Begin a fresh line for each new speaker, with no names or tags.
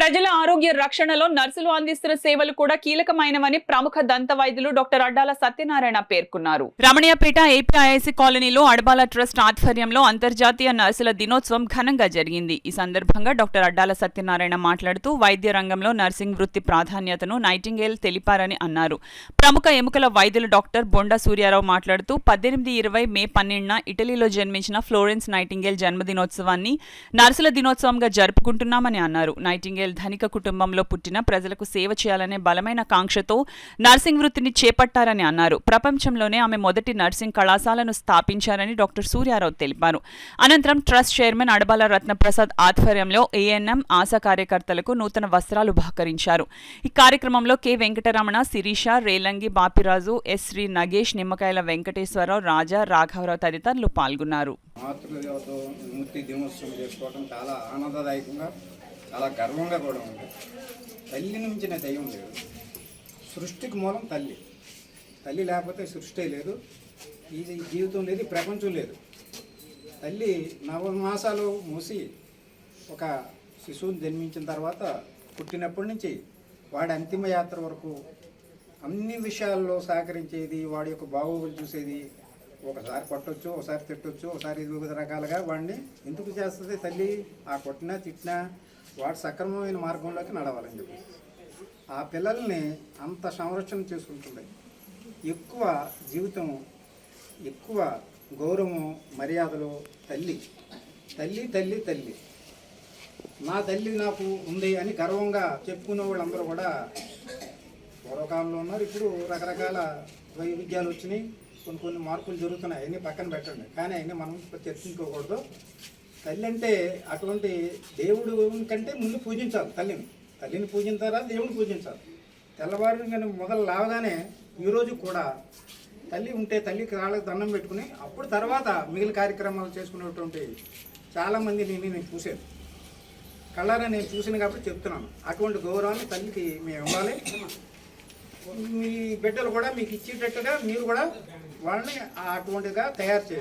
ప్రజల ఆరోగ్య రక్షణలో నర్సులు అందిస్తున్న సేవలు కూడా కీలకమైనవని ప్రముఖ దంత వైద్యులు డాక్టర్ అడ్డాల సత్యనారాయణ పేర్కొన్నారు. రమణీయపేట ఏపీఐఐసి కాలనీలో అడబాల ట్రస్ట్ ఆధ్వర్యంలో అంతర్జాతీయ నర్సుల దినోత్సవం ఘనంగా జరిగింది. ఈ సందర్భంగా డాక్టర్ అడ్డాల సత్యనారాయణ మాట్లాడుతూ వైద్య రంగంలో నర్సింగ్ వృత్తి ప్రాధాన్యతను నైటింగేల్ తెలిపారని అన్నారు. ప్రముఖ ఎముకల వైద్యులు డాక్టర్ బొండా సూర్యారావు మాట్లాడుతూ 1820 మే 12న ఇటలీలో జన్మించిన ఫ్లోరెన్స్ నైటింగేల్ జన్మదినోత్సవాన్ని నర్సుల దినోత్సవంగా జరుపుకుంటున్నామని అన్నారు. నైటింగేల్ ధనిక కుటుంబంలో పుట్టిన ప్రజలకు సేవ చేయాలనే బలమైన కాంక్షతో నర్సింగ్ వృత్తిని చేపట్టారని అన్నారు. ప్రపంచంలోనే ఆమె మొదటి నర్సింగ్ కళాశాలను స్థాపించారని డాక్టర్ సూర్యారావు తెలిపారు. అనంతరం ట్రస్ట్ చైర్మన్ అడబాల రత్నప్రసాద్ ఆధ్వర్యంలో ఏఎన్ఎం ఆశా కార్యకర్తలకు నూతన వస్త్రాలు బహకరించారు. ఈ కార్యక్రమంలో కె వెంకటరమణ, శిరీష, రేలంగి బాపిరాజు, ఎస్ శ్రీ నగేష్, నిమ్మకాయల వెంకటేశ్వరరావు, రాజా, రాఘవరావు తదితరులు పాల్గొన్నారు.
చాలా గర్వంగా కూడా ఉంది. తల్లి మించిన దయ్యం లేదు. సృష్టికి మూలం తల్లి. తల్లి లేకపోతే సృష్టి లేదు, ఈ జీవితం లేదు, ఈ ప్రపంచం లేదు. తల్లి 9 మాసాలు మూసి ఒక శిశువుని జన్మించిన తర్వాత పుట్టినప్పటి నుంచి వాడి అంతిమ యాత్ర వరకు అన్ని విషయాల్లో సహకరించేది, వాడి యొక్క బాగోగులు చూసేది. ఒకసారి కొట్టొచ్చు, ఒకసారి తిట్టొచ్చు, ఒకసారి వివిధ రకాలుగా వాడిని ఎందుకు చేస్తుంది తల్లి? ఆ కొట్టినా తిట్టినా వాడు సక్రమమైన మార్గంలోకి నడవాలని చెప్పి ఆ పిల్లల్ని అంత సంరక్షణ చేసుకుంటుంది. ఎక్కువ జీవితం, ఎక్కువ గౌరవం, మర్యాదలు. తల్లి తల్లి తల్లి తల్లి నా తల్లి నాకు ఉంది అని గర్వంగా చెప్పుకునే వాళ్ళందరూ కూడా పూర్వకాలంలో ఉన్నారు. ఇప్పుడు రకరకాల వైవిధ్యాలు వచ్చినాయి, కొన్ని మార్పులు జరుగుతున్నాయి. అవన్నీ పక్కన పెట్టండి, కానీ అవన్నీ మనం చర్చించుకోకూడదు. తల్లి అంటే అటువంటి దేవుడు కంటే ముందు పూజించాలి. తల్లిని పూజించారా, దేవుని పూజించాలి. తెల్లవారు మొదలు లేవగానే ఈరోజు కూడా తల్లి ఉంటే తల్లికి రాళ్ళకి దండం పెట్టుకుని అప్పుడు తర్వాత మిగిలిన కార్యక్రమాలు చేసుకునేటువంటి చాలామంది నేను చూసాను, కళ్ళారా నేను చూసాను కాబట్టి చెప్తున్నాను. అటువంటి గౌరవాన్ని తల్లికి మేము ఇవ్వాలి. మీ బిడ్డలు కూడా మీకు ఇచ్చేటట్టుగా మీరు కూడా వాళ్ళని అటువంటిగా తయారు చేయాలి.